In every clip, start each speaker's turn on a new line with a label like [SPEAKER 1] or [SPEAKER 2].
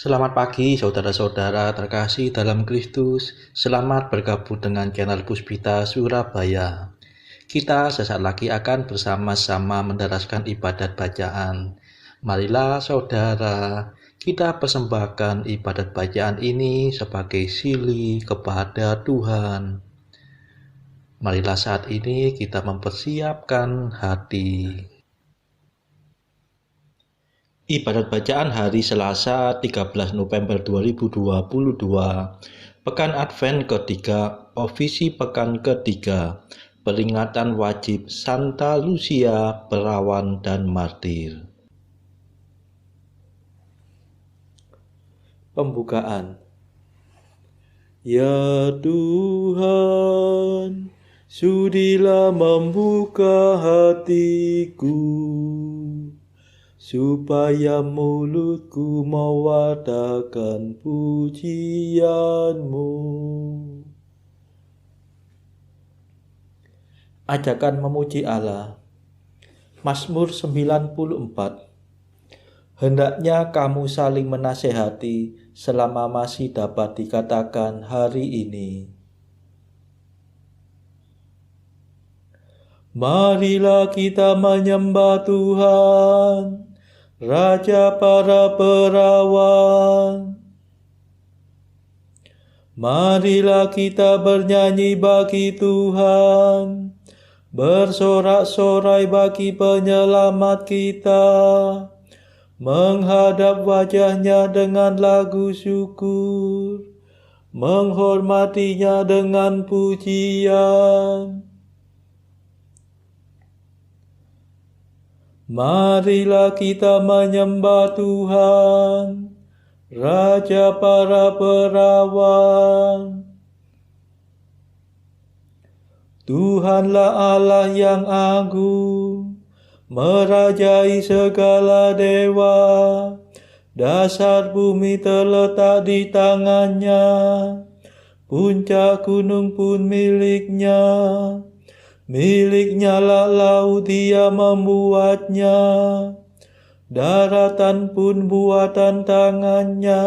[SPEAKER 1] Selamat pagi saudara-saudara terkasih dalam Kristus. Selamat bergabung dengan channel Puspita Surabaya. Kita sesaat lagi akan bersama-sama menderaskan ibadat bacaan. Marilah saudara, kita persembahkan ibadat bacaan ini sebagai sili kepada Tuhan. Marilah saat ini kita mempersiapkan hati. Ibadat bacaan hari Selasa 13 November 2022, Pekan Advent ketiga, Ofisi Pekan ketiga, Peringatan wajib Santa Lucia, perawan dan martir. Pembukaan. Ya Tuhan, sudilah membuka hatiku, supaya mulutku mewartakan pujian-Mu. Ajakan memuji Allah. Mazmur 94. Hendaknya kamu saling menasehati selama masih dapat dikatakan hari ini. Marilah kita menyembah Tuhan, Raja para perawan. Marilah kita bernyanyi bagi Tuhan, bersorak-sorai bagi penyelamat kita, menghadap wajahnya dengan lagu syukur, menghormatinya dengan pujian. Marilah kita menyembah Tuhan, Raja para perawan. Tuhanlah Allah yang agung, merajai segala dewa. Dasar bumi terletak di tangannya, puncak gunung pun miliknya. Miliknya lah laut, Dia membuatnya, daratan pun buatan tangannya.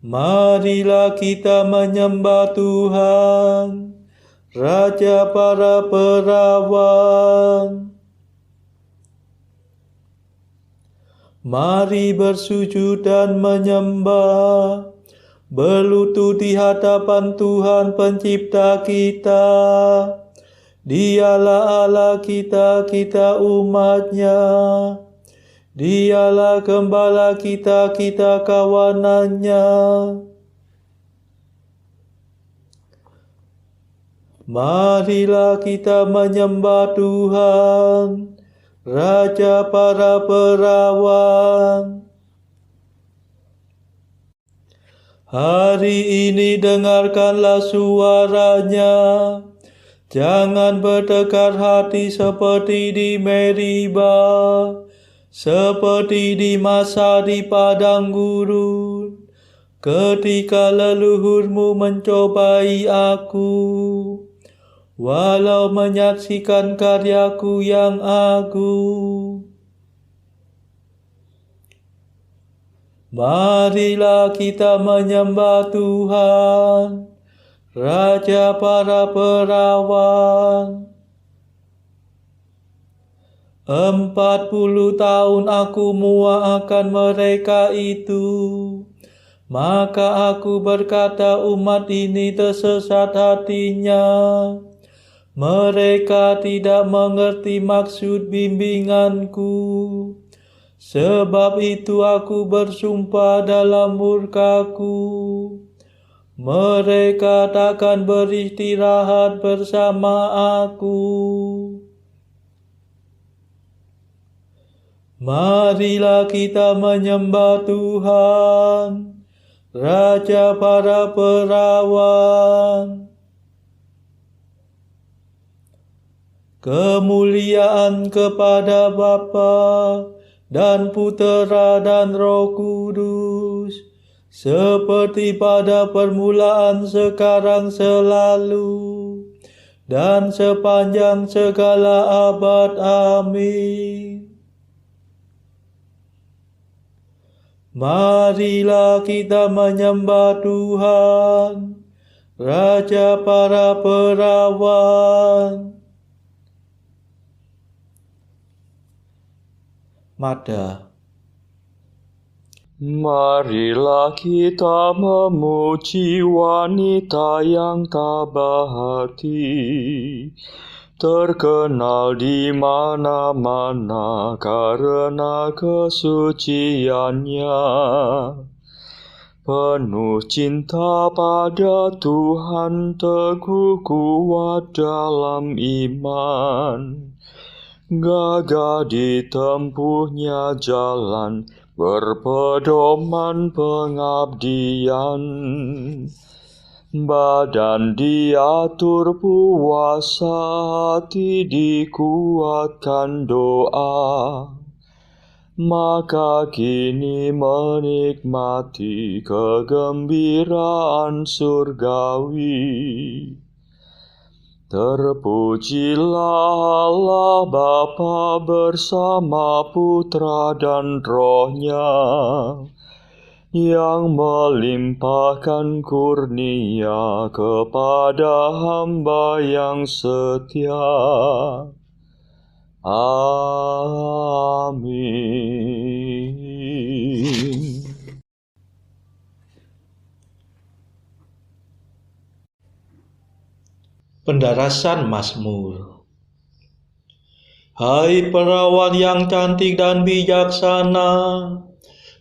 [SPEAKER 1] Marilah kita menyembah Tuhan, Raja para perawan. Mari bersujud dan menyembah, berlutut di hadapan Tuhan pencipta kita. Dialah Allah kita, kita umat-Nya. Dialah gembala kita, kita kawanan-Nya. Marilah kita menyembah Tuhan, Raja para perawan. Hari ini dengarkanlah suaranya, jangan bertekar hati seperti di Meriba, seperti di masa di padang gurun, ketika leluhurmu mencobai aku, walau menyaksikan karyaku yang agung. Marilah kita menyembah Tuhan, Raja para perawan. 40 tahun aku muak akan mereka itu, maka aku berkata umat ini tersesat hatinya. Mereka tidak mengerti maksud bimbinganku. Sebab itu aku bersumpah dalam murkaku, mereka takkan beristirahat bersama aku. Marilah kita menyembah Tuhan, Raja para perawan. Kemuliaan kepada Bapa dan Putera dan Roh Kudus, seperti pada permulaan, sekarang, selalu, dan sepanjang segala abad. Amin. Marilah kita menyembah Tuhan, Raja para perawan. Mada.
[SPEAKER 2] Marilah kita memuji wanita yang tabah hati, terkenal di mana-mana karena kesuciannya. Penuh cinta pada Tuhan, teguh kuat dalam iman. Gagah ditempuhnya jalan, berpedoman pengabdian. Badan diatur puasa, hati dikuatkan doa. Maka kini menikmati kegembiraan surgawi. Terpujilah Allah Bapa bersama Putra dan Roh-Nya, yang melimpahkan kurnia kepada hamba yang setia. Amin.
[SPEAKER 1] Pendarasan Mazmur. Hai perawan yang cantik dan bijaksana,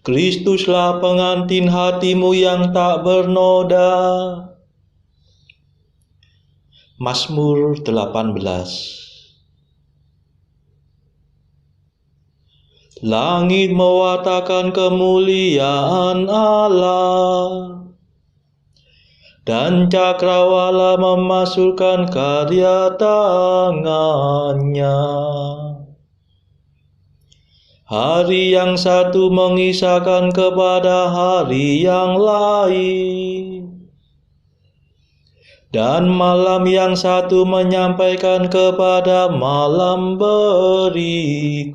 [SPEAKER 1] Kristuslah pengantin hatimu yang tak bernoda. Mazmur 18. Langit mewartakan kemuliaan Allah, dan cakrawala memasukkan karya tangannya. Hari yang satu mengisahkan kepada hari yang lain, dan malam yang satu menyampaikan kepada malam berikut.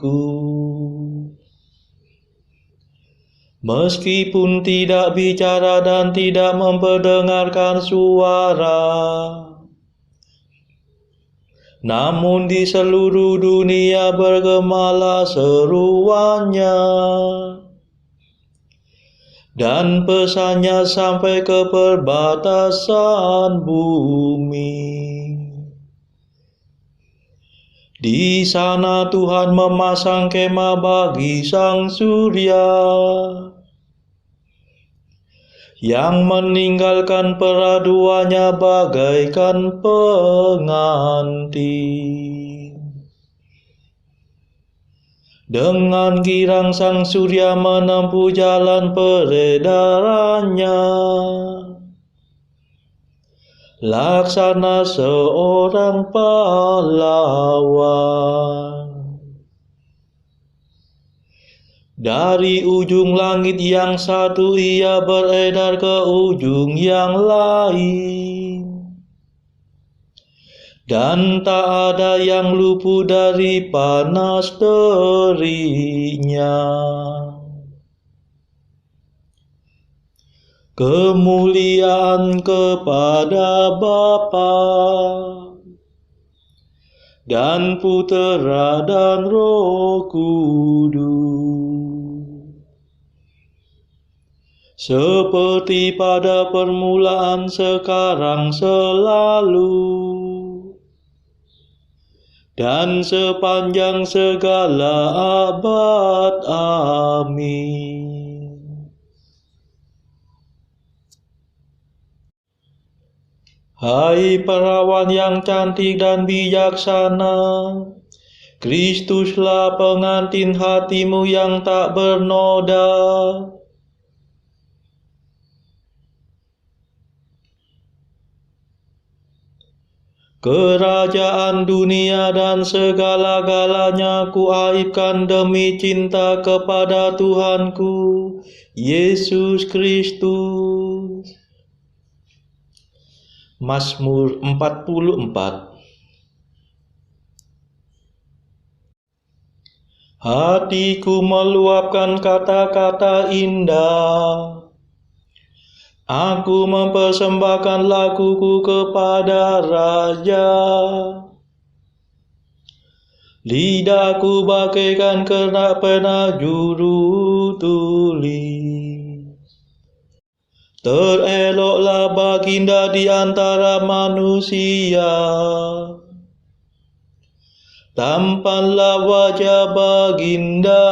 [SPEAKER 1] Meskipun tidak bicara dan tidak memperdengarkan suara, namun di seluruh dunia bergemalah seruannya, dan pesannya sampai ke perbatasan bumi. Di sana Tuhan memasang kemah bagi sang surya, yang meninggalkan peraduannya bagaikan pengantin. Dengan girang sang surya menempuh jalan peredarannya, laksana seorang pahlawan. Dari ujung langit yang satu ia beredar ke ujung yang lain, dan tak ada yang luput dari panas teriknya. Kemuliaan kepada Bapa dan Putera dan Roh Kudus, seperti pada permulaan, sekarang, selalu, dan sepanjang segala abad. Amin. Hai perawan yang cantik dan bijaksana, Kristuslah pengantin hatimu yang tak bernoda. Kerajaan dunia dan segala-galanya kuaibkan demi cinta kepada Tuhanku, Yesus Kristus. Mazmur 44. Hatiku meluapkan kata-kata indah. Aku mempersembahkan laguku kepada Raja. Lidahku bagaikan kena penajuru tulis. Tereloklah baginda di antara manusia. Tampanlah wajah baginda.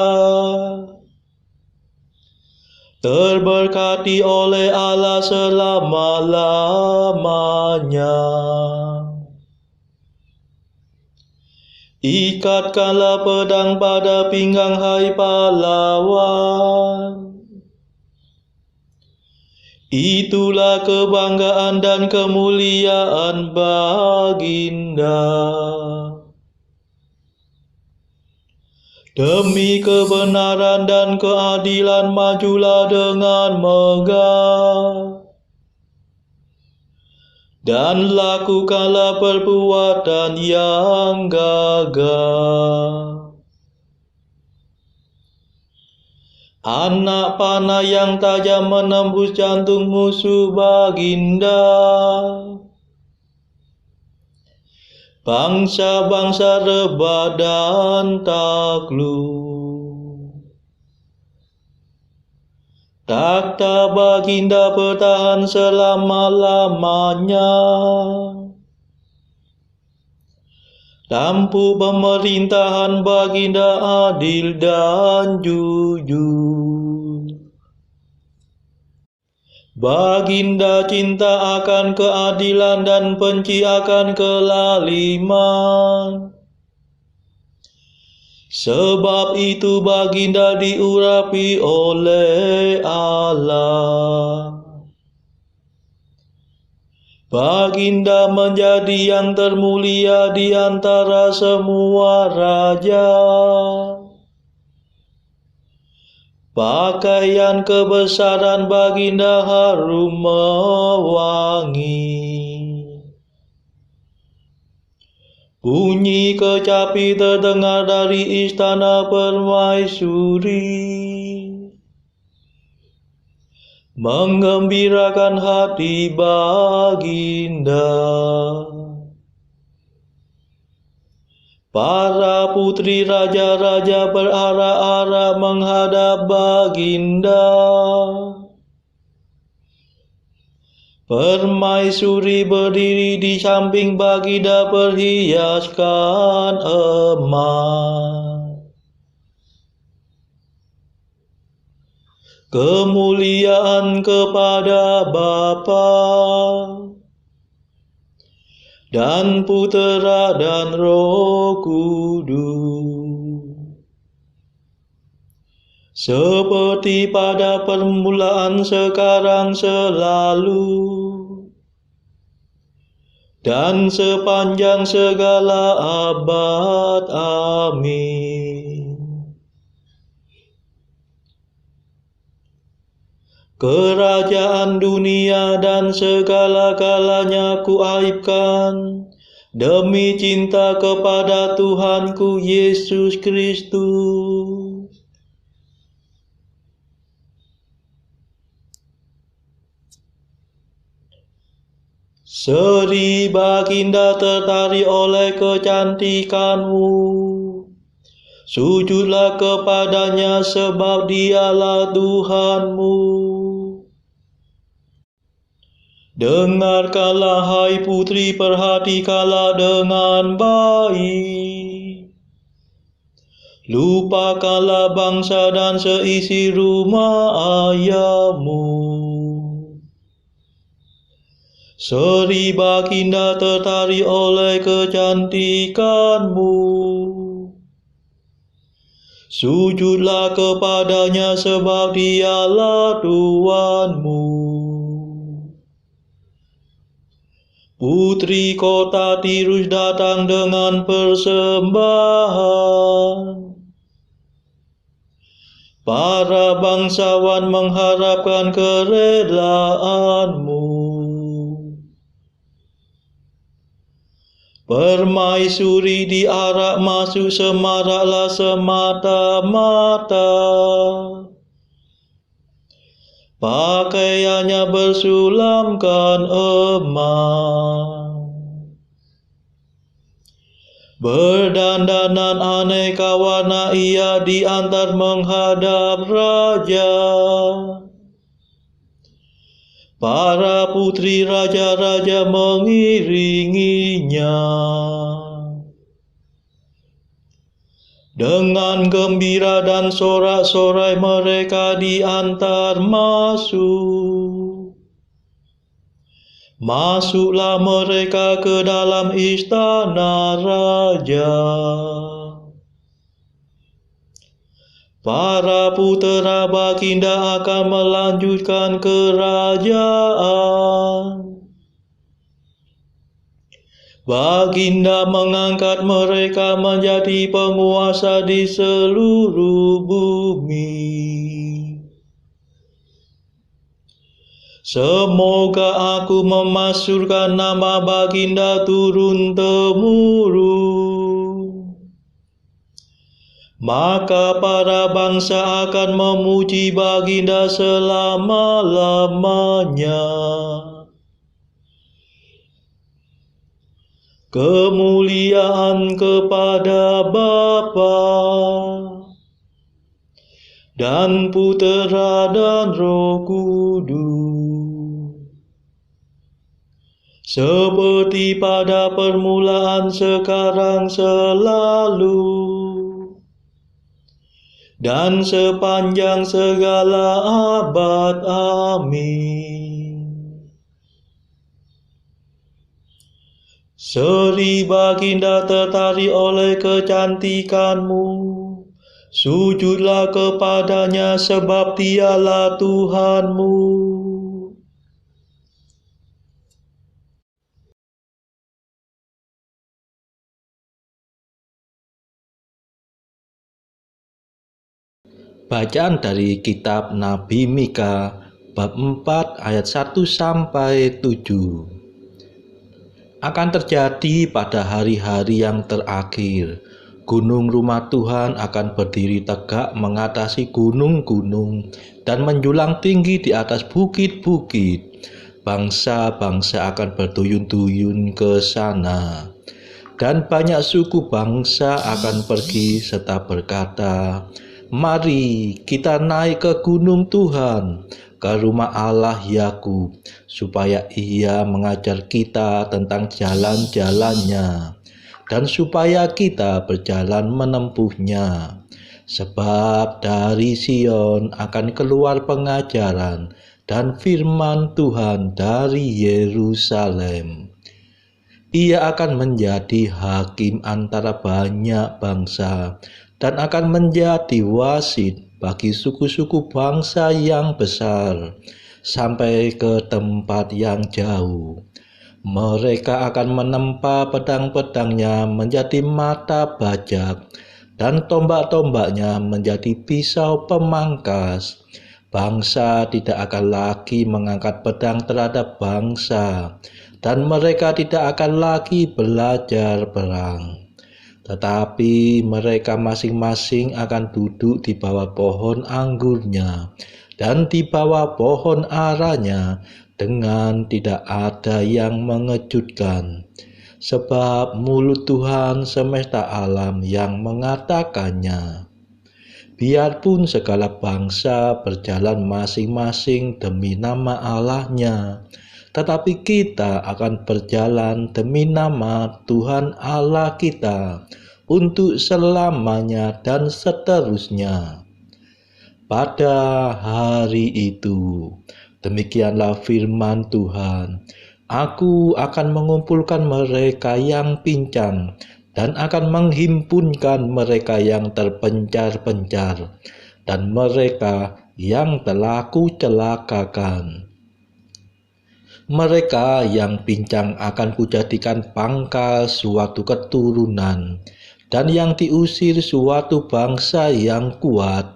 [SPEAKER 1] Terberkati oleh Allah selama-lamanya. Ikatkanlah pedang pada pinggang, hai pahlawan. Itulah kebanggaan dan kemuliaan baginda. Demi kebenaran dan keadilan majulah dengan megah. Dan lakukanlah perbuatan yang gagah. Anak panah yang tajam menembus jantung musuh baginda. Bangsa-bangsa rebah dan takluk. Takhta baginda bertahan selama-lamanya. Lampu pemerintahan baginda adil dan jujur. Baginda cinta akan keadilan dan benci akan kelaliman. Sebab itu baginda diurapi oleh Allah. Baginda menjadi yang termulia di antara semua raja. Pakaian kebesaran baginda harum mewangi. Bunyi kecapi terdengar dari istana permaisuri. Menggembirakan hati baginda. Para putri raja-raja berarak-arak menghadap baginda. Permaisuri berdiri di samping baginda berhiaskan emas. Kemuliaan kepada Bapa dan Putera dan Roh Kudus, seperti pada permulaan, sekarang, selalu, dan sepanjang segala abad. Amin. Kerajaan dunia dan segala-galanya kuaibkan demi cinta kepada Tuhanku Yesus Kristus. Seri baginda tertarik oleh kecantikanmu. Sujudlah kepadanya sebab dialah Tuhanmu. Dengarkanlah hai putri, perhatikanlah dengan baik. Lupakanlah bangsa dan seisi rumah ayahmu. Seri baginda tertarik oleh kecantikanmu. Sujudlah kepadanya sebab dialah Tuhanmu. Putri kota Tirus datang dengan persembahan. Para bangsawan mengharapkan kerelaanmu. Permaisuri diarak masuk semaraklah semata-mata. Pakaiannya bersulamkan emas. Berdandanan aneka warna ia diantar menghadap raja. Para putri raja-raja mengiringinya. Dengan gembira dan sorak-sorai mereka diantar masuk. Masuklah mereka ke dalam istana raja. Para putera baginda akan melanjutkan kerajaan. Baginda mengangkat mereka menjadi penguasa di seluruh bumi. Semoga aku memasyurkan nama baginda turun-temurun. Maka para bangsa akan memuji baginda selama-lamanya. Kemuliaan kepada Bapa dan Putera dan Roh Kudus, seperti pada permulaan, sekarang, selalu, dan sepanjang segala abad. Amin. Seri baginda tertarik oleh kecantikanmu. Sujudlah kepadanya sebab dialah Tuhanmu. Bacaan dari kitab Nabi Mika bab 4 ayat 1 sampai 7. Akan terjadi pada hari-hari yang terakhir, gunung rumah Tuhan akan berdiri tegak mengatasi gunung-gunung dan menjulang tinggi di atas bukit-bukit. Bangsa-bangsa akan berduyun-duyun ke sana, dan banyak suku bangsa akan pergi serta berkata, "Mari kita naik ke gunung Tuhan, ke rumah Allah Yakub, supaya Ia mengajar kita tentang jalan-jalannya, dan supaya kita berjalan menempuhnya. Sebab dari Sion akan keluar pengajaran dan firman Tuhan dari Yerusalem. Ia akan menjadi hakim antara banyak bangsa dan akan menjadi wasit bagi suku-suku bangsa yang besar sampai ke tempat yang jauh. Mereka akan menempa pedang-pedangnya menjadi mata bajak dan tombak-tombaknya menjadi pisau pemangkas. Bangsa tidak akan lagi mengangkat pedang terhadap bangsa, dan mereka tidak akan lagi belajar perang. Tetapi mereka masing-masing akan duduk di bawah pohon anggurnya dan di bawah pohon aranya dengan tidak ada yang mengejutkan. Sebab mulut Tuhan semesta alam yang mengatakannya. Biarpun segala bangsa berjalan masing-masing demi nama Allahnya, tetapi kita akan berjalan demi nama Tuhan Allah kita untuk selamanya dan seterusnya. Pada hari itu, demikianlah firman Tuhan, Aku akan mengumpulkan mereka yang pincang dan akan menghimpunkan mereka yang terpencar-pencar dan mereka yang telah kucelakakan. Mereka yang pincang akan kujadikan pangkal suatu keturunan, dan yang diusir suatu bangsa yang kuat,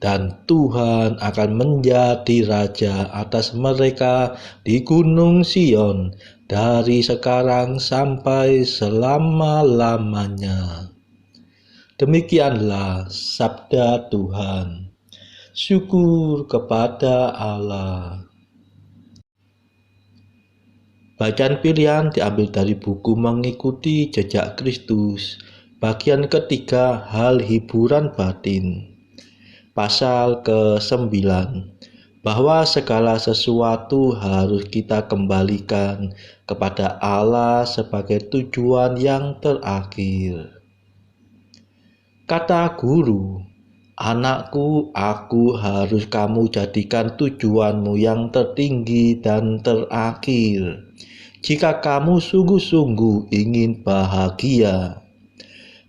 [SPEAKER 1] dan Tuhan akan menjadi raja atas mereka di gunung Sion dari sekarang sampai selama-lamanya. Demikianlah sabda Tuhan. Syukur kepada Allah. Bacaan pilihan diambil dari buku Mengikuti Jejak Kristus, bagian ketiga, hal hiburan batin. Pasal ke-9, bahwa segala sesuatu harus kita kembalikan kepada Allah sebagai tujuan yang terakhir. Kata guru, "Anakku, aku harus kamu jadikan tujuanmu yang tertinggi dan terakhir. Jika kamu sungguh-sungguh ingin bahagia,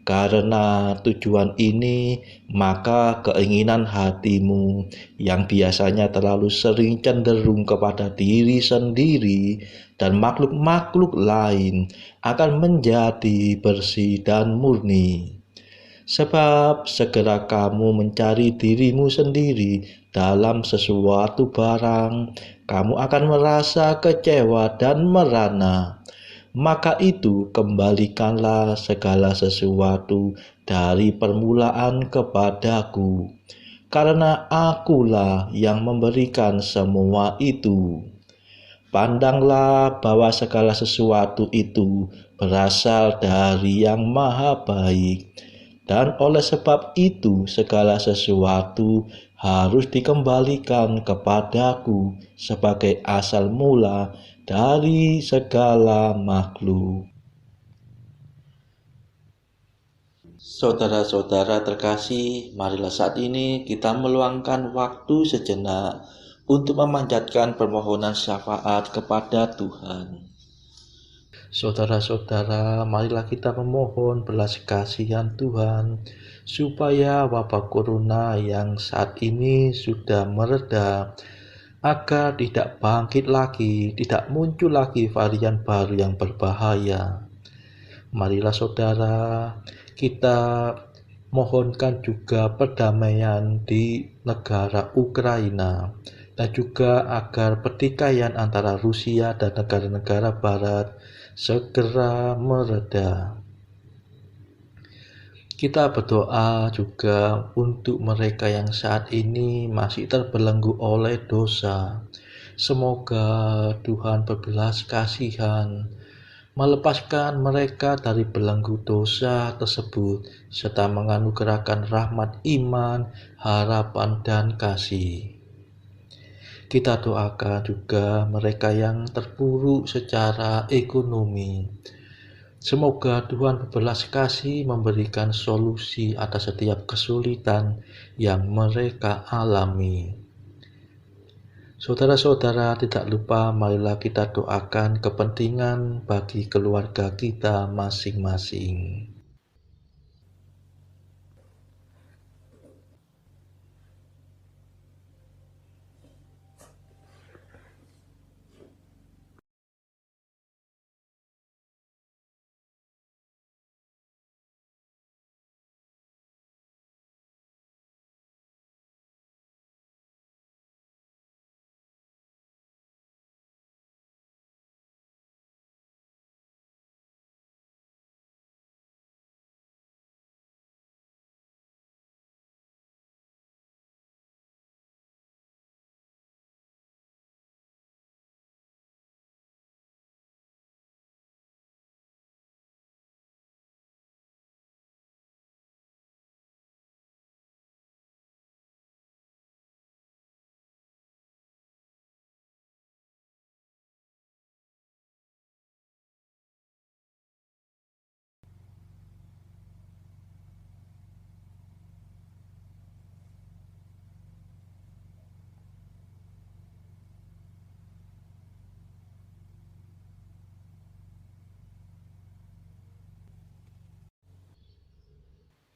[SPEAKER 1] karena tujuan ini, maka keinginan hatimu yang biasanya terlalu sering cenderung kepada diri sendiri dan makhluk-makhluk lain akan menjadi bersih dan murni. Sebab segera kamu mencari dirimu sendiri dalam sesuatu barang, kamu akan merasa kecewa dan merana. Maka itu kembalikanlah segala sesuatu dari permulaan kepadaku, karena akulah yang memberikan semua itu. Pandanglah bahwa segala sesuatu itu berasal dari Yang Maha Baik, dan oleh sebab itu segala sesuatu harus dikembalikan kepadaku sebagai asal mula dari segala makhluk. Saudara-saudara terkasih, marilah saat ini kita meluangkan waktu sejenak untuk memanjatkan permohonan syafaat kepada Tuhan. Saudara-saudara, marilah kita memohon belas kasihan Tuhan, supaya wabah corona yang saat ini sudah mereda, agar tidak bangkit lagi, tidak muncul lagi varian baru yang berbahaya. Marilah saudara, kita mohonkan juga perdamaian di negara Ukraina, dan juga agar pertikaian antara Rusia dan negara-negara barat segera mereda. Kita berdoa juga untuk mereka yang saat ini masih terbelenggu oleh dosa. Semoga Tuhan berbelas kasihan, melepaskan mereka dari belenggu dosa tersebut, serta menganugerahkan rahmat iman, harapan, dan kasih. Kita doakan juga mereka yang terpuruk secara ekonomi. Semoga Tuhan berbelas kasih memberikan solusi atas setiap kesulitan yang mereka alami. Saudara-saudara, tidak lupa marilah kita doakan kepentingan bagi keluarga kita masing-masing.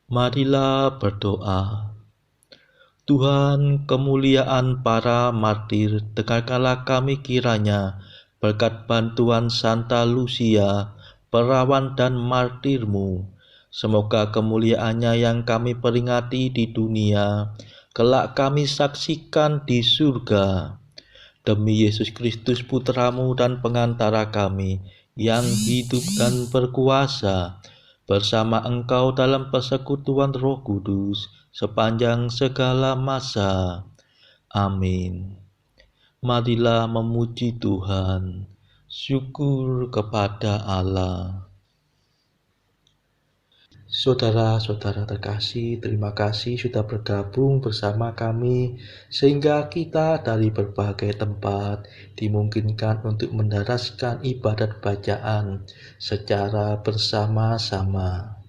[SPEAKER 1] Marilah berdoa. Tuhan, kemuliaan para martir, dengarkanlah kami kiranya, berkat bantuan Santa Lucia, perawan dan martirmu. Semoga kemuliaannya yang kami peringati di dunia, kelak kami saksikan di surga. Demi Yesus Kristus Putramu dan pengantara kami, yang hidup dan berkuasa bersama Engkau dalam persekutuan Roh Kudus sepanjang segala masa. Amin. Marilah memuji Tuhan. Syukur kepada Allah. Saudara-saudara terkasih, terima kasih sudah bergabung bersama kami sehingga kita dari berbagai tempat dimungkinkan untuk mendaraskan ibadat bacaan secara bersama-sama.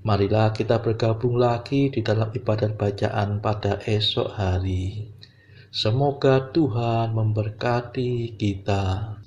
[SPEAKER 1] Marilah kita bergabung lagi di dalam ibadat bacaan pada esok hari. Semoga Tuhan memberkati kita.